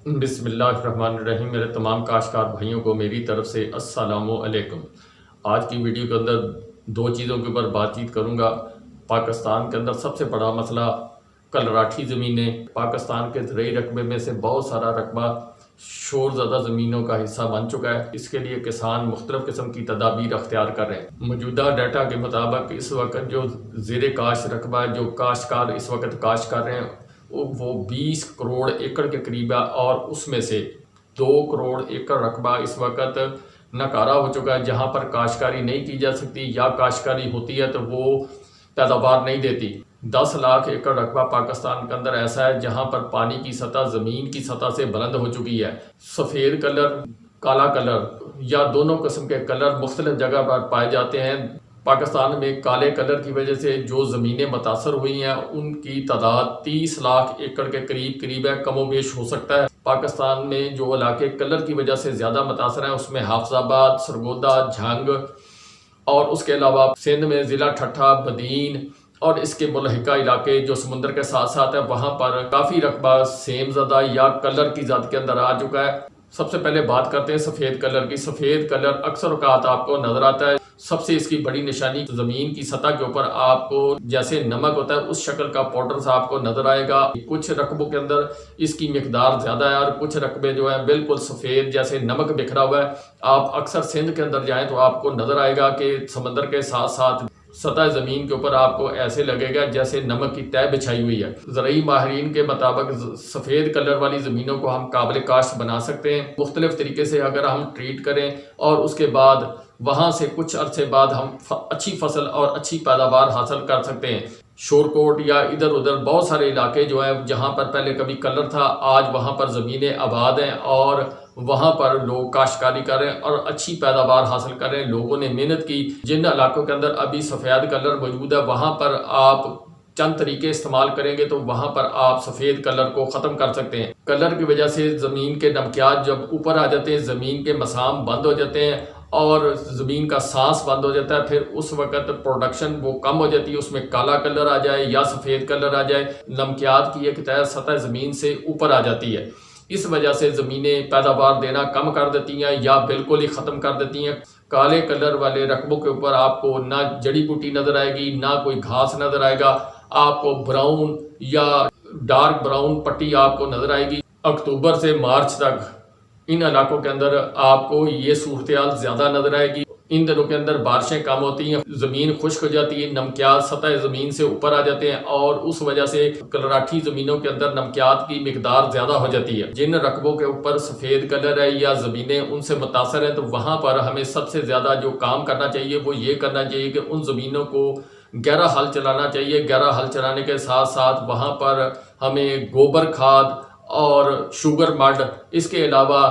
बिस्मिल्लाहिर्रहमानिर्रहीम। मेरे तमाम काश्तकार भाइयों को मेरी तरफ से अस्सलामु अलैकुम। आज की वीडियो के अंदर दो चीज़ों के ऊपर बातचीत करूंगा। पाकिस्तान के अंदर सबसे बड़ा मसला कलराठी ज़मीनें। पाकिस्तान के ज़रई रकबे में से बहुत सारा रकबा शोरज़दा ज़मीनों का हिस्सा बन चुका है। इसके लिए किसान मुख्तलिफ़ किस्म की तदाबीर अख्तियार कर रहे हैं। मौजूदा डाटा के मुताबिक इस वक्त जो ज़ेरे काश रकबा जो काश्तकार इस वक्त काश कर रहे हैं वो 20 करोड़ एकड़ के करीब है, और उसमें से 2 करोड़ एकड़ रकबा इस वक्त नकारा हो चुका है, जहां पर काश्तकारी नहीं की जा सकती, या काश्तकारी होती है तो वो पैदावार नहीं देती। 10 लाख एकड़ रकबा पाकिस्तान के अंदर ऐसा है जहां पर पानी की सतह ज़मीन की सतह से बुलंद हो चुकी है। सफ़ेद कलर, काला कलर या दोनों किस्म के कलर मुख्तलिफ जगह पर पाए जाते हैं। पाकिस्तान में काले कलर की वजह से जो ज़मीनें मुतासर हुई हैं उनकी तादाद 30 लाख एकड़ के करीब है, कमोबेश हो सकता है। पाकिस्तान में जो इलाके कलर की वजह से ज़्यादा मुतासर हैं उसमें हाफजाबाद, सरगोदा, झंग और उसके अलावा सिंध में ज़िला ठट्ठा, बदीन और इसके मुलहिका इलाके जो समुंदर के साथ साथ है, वहाँ पर काफ़ी रकबा सेम ज़दा या कलर की ज़द के अंदर आ चुका है। सबसे पहले बात करते हैं सफ़ेद कलर की। सफ़ेद कलर अक्सर औक़ात आपको नज़र आता है। सबसे इसकी बड़ी निशानी ज़मीन की सतह के ऊपर आपको जैसे नमक होता है उस शक्ल का पाउडर सा आपको नज़र आएगा। कुछ रकबों के अंदर इसकी मिकदार ज़्यादा है और कुछ रकबे जो है बिल्कुल सफ़ेद जैसे नमक बिखरा हुआ है। आप अक्सर सिंध के अंदर जाएँ तो आपको नज़र आएगा कि समंदर के साथ साथ सतह ज़मीन के ऊपर आपको ऐसे लगेगा जैसे नमक की तह बिछाई हुई है। ज़रई माहिरीन के मुताबिक सफ़ेद कलर वाली ज़मीनों को हम काबिल काश्त बना सकते हैं मुख्तलिफ तरीके से, अगर हम ट्रीट करें और उसके बाद वहाँ से कुछ अरसे बाद हम अच्छी फसल और अच्छी पैदावार हासिल कर सकते हैं। शोरकोट या इधर उधर बहुत सारे इलाके जो है जहाँ पर पहले कभी कलर था, आज वहाँ पर ज़मीनें आबाद हैं और वहाँ पर लोग काश्तकारी कर रहे हैं और अच्छी पैदावार हासिल कर रहे हैं। लोगों ने मेहनत की। जिन इलाकों के अंदर अभी सफ़ेद कलर मौजूद है वहाँ पर आप चंद तरीके इस्तेमाल करेंगे तो वहाँ पर आप सफ़ेद कलर को ख़त्म कर सकते हैं। कलर की वजह से ज़मीन के नमकियात जब ऊपर आ जाते हैं, ज़मीन के मसाम बंद हो जाते हैं और ज़मीन का सांस बंद हो जाता है, फिर उस वक़्त प्रोडक्शन वो कम हो जाती है। उसमें काला कलर आ जाए या सफ़ेद कलर आ जाए, नमकियात की एक तय सतह ज़मीन से ऊपर आ जाती है। इस वजह से ज़मीनें पैदावार देना कम कर देती हैं या बिल्कुल ही ख़त्म कर देती हैं। काले कलर वाले रकबों के ऊपर आपको ना जड़ी बूटी नज़र आएगी, ना कोई घास नज़र आएगा। आपको ब्राउन या डार्क ब्राउन पट्टी आपको नज़र आएगी। अक्टूबर से मार्च तक इन इलाकों के अंदर आपको ये सूरत ज़्यादा नज़र आएगी। इन दिनों के अंदर बारिशें कम होती हैं, ज़मीन खुश्क हो जाती है, नमकियात सतह ज़मीन से ऊपर आ जाते हैं और उस वजह से कलराठी ज़मीनों के अंदर नमकियात की मिकदार ज़्यादा हो जाती है। जिन रकबों के ऊपर सफ़ेद कलर है या ज़मीनें उनसे मुतासर हैं तो वहाँ पर हमें सबसे ज़्यादा जो काम करना चाहिए वो ये करना चाहिए कि उन ज़मीनों को गहरा हल चलाना चाहिए। गहरा हल चलाने के साथ साथ वहाँ पर हमें गोबर खाद और शुगर मड, इसके अलावा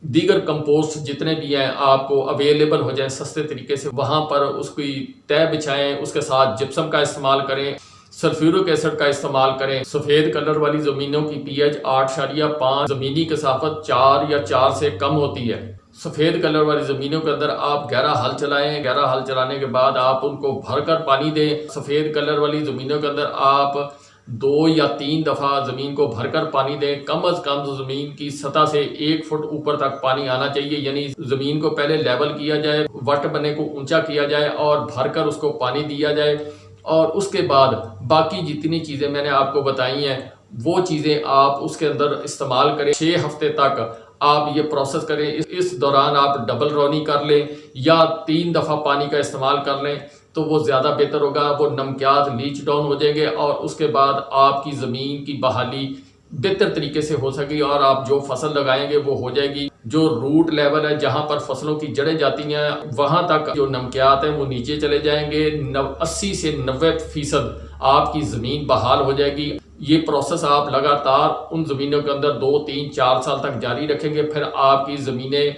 दीगर कंपोस्ट जितने भी हैं आपको अवेलेबल हो जाए सस्ते तरीके से, वहाँ पर उसकी तह बिछाएं। उसके साथ जिप्सम का इस्तेमाल करें, सल्फ्यूरिक एसिड का इस्तेमाल करें। सफ़ेद कलर वाली ज़मीनों की pH 8.5, ज़मीनी कसाफत 4 या 4 से कम होती है। सफ़ेद कलर वाली ज़मीनों के अंदर आप गहरा हल चलाएं। गहरा हल चलाने के बाद आप उनको भरकर पानी दें। सफ़ेद कलर वाली ज़मीनों के अंदर आप 2 या 3 दफ़ा ज़मीन को भरकर पानी दें। कम अज़ कम ज़मीन की सतह से 1 फुट ऊपर तक पानी आना चाहिए, यानी ज़मीन को पहले लेवल किया जाए, वट बने को ऊंचा किया जाए और भरकर उसको पानी दिया जाए। और उसके बाद बाकी जितनी चीज़ें मैंने आपको बताई हैं वो चीज़ें आप उसके अंदर इस्तेमाल करें। 6 हफ्ते तक आप ये प्रोसेस करें। इस दौरान आप डबल रौनी कर लें या 3 दफ़ा पानी का इस्तेमाल कर लें तो वो ज़्यादा बेहतर होगा। वो नमकियात लीच डाउन हो जाएंगे और उसके बाद आपकी ज़मीन की बहाली बेहतर तरीके से हो सकेगी और आप जो फसल लगाएंगे वो हो जाएगी। जो रूट लेवल है जहाँ पर फसलों की जड़ें जाती हैं वहाँ तक जो नमकियात हैं वो नीचे चले जाएंगे। 80 से 90% आपकी ज़मीन बहाल हो जाएगी। ये प्रोसेस आप लगातार उन ज़मीनों के अंदर 2, 3, 4 साल तक जारी रखेंगे, फिर आपकी ज़मीनें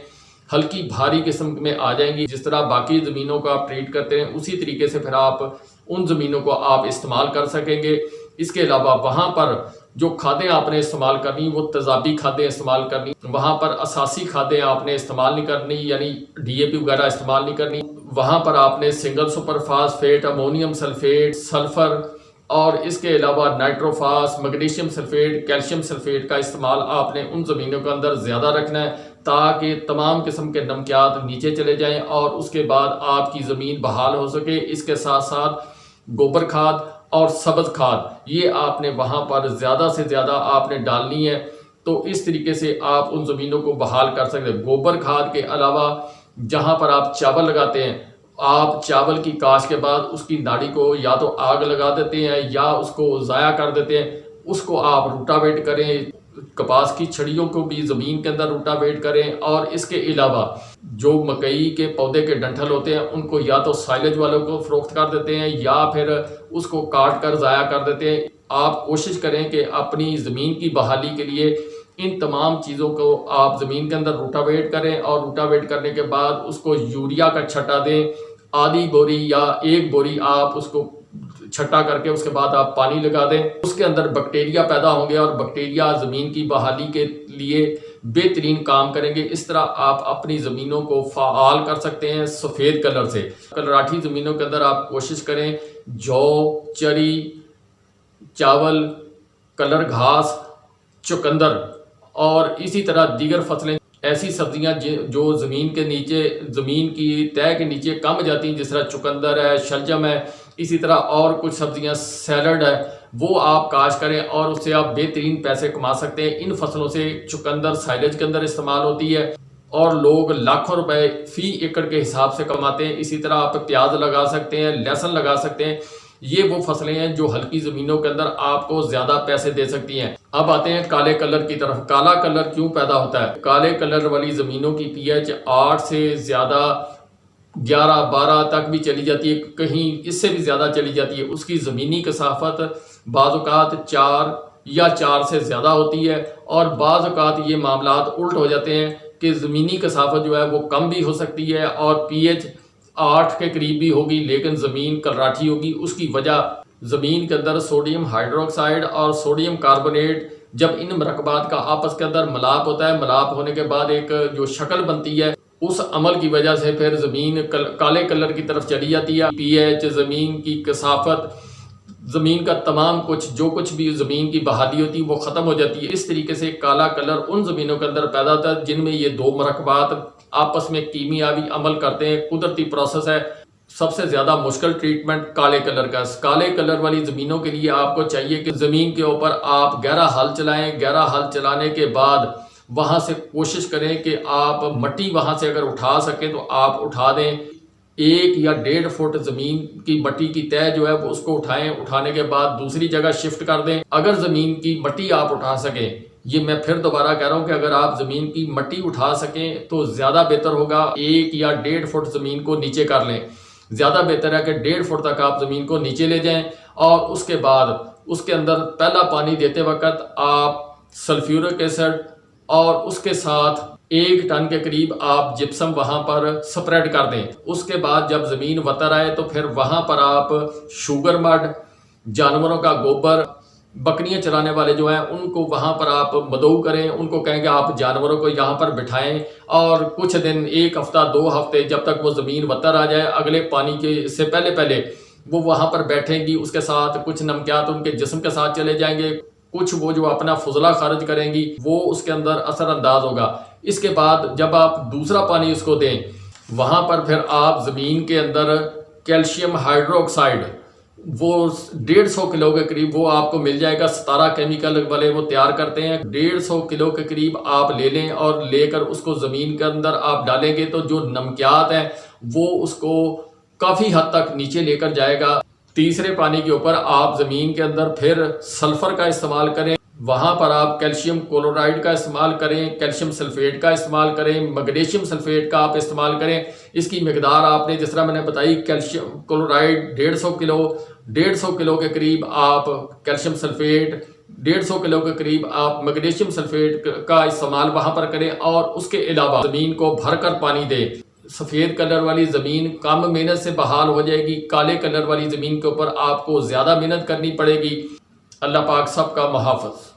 हल्की भारी किस्म में आ जाएंगी। जिस तरह बाकी ज़मीनों को आप ट्रीट करते हैं उसी तरीके से फिर आप उन ज़मीनों को आप इस्तेमाल कर सकेंगे। इसके अलावा वहाँ पर जो खादें आपने इस्तेमाल करनी वो तेज़ाबी खादें इस्तेमाल करनी। वहाँ पर असासी खादें आपने इस्तेमाल नहीं करनी, यानी DAP वगैरह इस्तेमाल नहीं करनी। वहाँ पर आपने single super phosphate, ammonium sulphate, sulphur और इसके अलावा nitrophos, magnesium sulphate, calcium sulphate का इस्तेमाल आपने उन ज़मीनों के अंदर ज़्यादा रखना है ताकि तमाम किस्म के नमकियात नीचे चले जाएं और उसके बाद आपकी ज़मीन बहाल हो सके। इसके साथ साथ गोबर खाद और सब्ज़ खाद ये आपने वहाँ पर ज़्यादा से ज़्यादा आपने डालनी है। तो इस तरीके से आप उन ज़मीनों को बहाल कर सकते हैं। गोबर खाद के अलावा जहाँ पर आप चावल लगाते हैं, आप चावल की काश के बाद उसकी नाड़ी को या तो आग लगा देते हैं या उसको ज़ाया कर देते हैं, उसको आप रूटावेट करें। कपास की छड़ियों को भी ज़मीन के अंदर रूटावेट करें। और इसके अलावा जो मकई के पौधे के डंठल होते हैं उनको या तो साइलेज वालों को फ़रोख्त कर देते हैं या फिर उसको काट कर ज़ाया कर देते हैं। आप कोशिश करें कि अपनी ज़मीन की बहाली के लिए इन तमाम चीज़ों को आप ज़मीन के अंदर रूटावेट करें और रूटावेट करने के बाद उसको यूरिया का छट्टा दें। आधी बोरी या एक बोरी आप उसको छट्टा करके उसके बाद आप पानी लगा दें। उसके अंदर बैक्टीरिया पैदा होंगे और बैक्टीरिया ज़मीन की बहाली के लिए बेहतरीन काम करेंगे। इस तरह आप अपनी ज़मीनों को फ़ाल कर सकते हैं सफ़ेद कलर से। कलराठी ज़मीनों के अंदर आप कोशिश करें जौ, चरी, चावल, कलर घास, चुकंदर और इसी तरह दीगर फसलें, ऐसी सब्जियां जो ज़मीन के नीचे, ज़मीन की तह के नीचे कम जाती हैं, जिस तरह चुकंदर है, शलजम है, इसी तरह और कुछ सब्जियां, सैलड है, वो आप काश करें और उससे आप बेहतरीन पैसे कमा सकते हैं। इन फसलों से चुकंदर साइलेज के अंदर इस्तेमाल होती है और लोग लाखों रुपए फी एकड़ के हिसाब से कमाते हैं। इसी तरह आप प्याज लगा सकते हैं, लहसुन लगा सकते हैं। ये वो फसलें हैं जो हल्की ज़मीनों के अंदर आपको ज़्यादा पैसे दे सकती हैं। अब आते हैं काले कलर की तरफ। काला कलर क्यों पैदा होता है? काले कलर वाली ज़मीनों की पीएच 8 से ज़्यादा 11-12 तक भी चली जाती है, कहीं इससे भी ज़्यादा चली जाती है। उसकी ज़मीनी कसाफत बाज़-औक़ात 4 या 4 से ज़्यादा होती है और बाज़-औक़ात ये मामलात उल्ट हो जाते हैं कि ज़मीनी कसाफत जो है वो कम भी हो सकती है और पीएच 8 के करीब भी होगी, लेकिन ज़मीन कलराठी होगी। उसकी वजह ज़मीन के अंदर सोडियम हाइड्रोक्साइड और सोडियम कार्बोनेट, जब इन मरकबात का आपस के अंदर मिलाप होता है, मिलाप होने के बाद एक जो शक्ल बनती है, उस अमल की वजह से फिर ज़मीन काले कलर की तरफ चली जाती है। पीएच, ज़मीन की कसाफत, ज़मीन का तमाम कुछ, जो कुछ भी ज़मीन की बहाली होती है वो ख़त्म हो जाती है। इस तरीके से काला कलर उन ज़मीनों के अंदर पैदा होता है जिनमें ये दो मरकबात आपस में कीमियावी अमल करते हैं। कुदरती प्रोसेस है। सबसे ज़्यादा मुश्किल ट्रीटमेंट काले कलर का। काले कलर वाली ज़मीनों के लिए आपको चाहिए कि ज़मीन के ऊपर आप गहरा हल चलाएं। गहरा हल चलाने के बाद वहाँ से कोशिश करें कि आप मट्टी वहाँ से अगर उठा सकें तो आप उठा दें। 1 या 1.5 फुट ज़मीन की मट्टी की तह जो है वो उसको उठाएं। उठाने के बाद दूसरी जगह शिफ्ट कर दें। अगर ज़मीन की मट्टी आप उठा सकें, ये मैं फिर दोबारा कह रहा हूँ कि अगर आप ज़मीन की मट्टी उठा सकें तो ज़्यादा बेहतर होगा। 1 या 1.5 फुट ज़मीन को नीचे कर लें। ज़्यादा बेहतर है कि 1.5 फुट तक आप ज़मीन को नीचे ले जाएं और उसके बाद उसके अंदर पहला पानी देते वक्त आप सल्फ्यूरिक एसिड और उसके साथ 1 टन के करीब आप जिप्सम वहाँ पर स्प्रेड कर दें। उसके बाद जब ज़मीन वतर आए तो फिर वहाँ पर आप शुगर मड, जानवरों का गोबर, बकरियां चलाने वाले जो हैं उनको वहाँ पर आप मदऊ करें। उनको कहेंगे आप जानवरों को यहाँ पर बिठाएं और कुछ दिन, 1 हफ्ता 2 हफ्ते, जब तक वो ज़मीन वतर आ जाए, अगले पानी के से पहले वो वहाँ पर बैठेंगी। उसके साथ कुछ नमकियात उनके जिस्म के साथ चले जाएंगे, कुछ वो जो अपना फुजला खारिज करेंगी वो उसके अंदर असरअंदाज होगा। इसके बाद जब आप दूसरा पानी उसको दें, वहाँ पर फिर आप ज़मीन के अंदर कैल्शियम हाइड्रोक्साइड वो 150 किलो के करीब वो आपको मिल जाएगा। 17 केमिकल वाले वो तैयार करते हैं। 150 किलो के करीब आप ले लें और लेकर उसको ज़मीन के अंदर आप डालेंगे तो जो नमकियात हैं वो उसको काफ़ी हद तक नीचे लेकर जाएगा। तीसरे पानी के ऊपर आप ज़मीन के अंदर फिर सल्फ़र का इस्तेमाल करें। वहाँ पर आप कैल्शियम क्लोराइड का इस्तेमाल करें, कैल्शियम सल्फेट का इस्तेमाल करें, मैग्नीशियम सल्फेट का आप इस्तेमाल करें। इसकी मिकदार आपने जिस तरह मैंने बताई, कैल्शियम क्लोराइड 150 किलो के करीब आप कैल्शियम सल्फेट, 150 किलो के करीब आप मैग्नीशियम सल्फेट का इस्तेमाल वहाँ पर करें और उसके अलावा ज़मीन को भरकर पानी दें। सफ़ेद कलर वाली ज़मीन कम मेहनत से बहाल हो जाएगी। काले कलर वाली ज़मीन के ऊपर आपको ज़्यादा मेहनत करनी पड़ेगी। अल्लाह पाक सबका मुहाफ़िज़।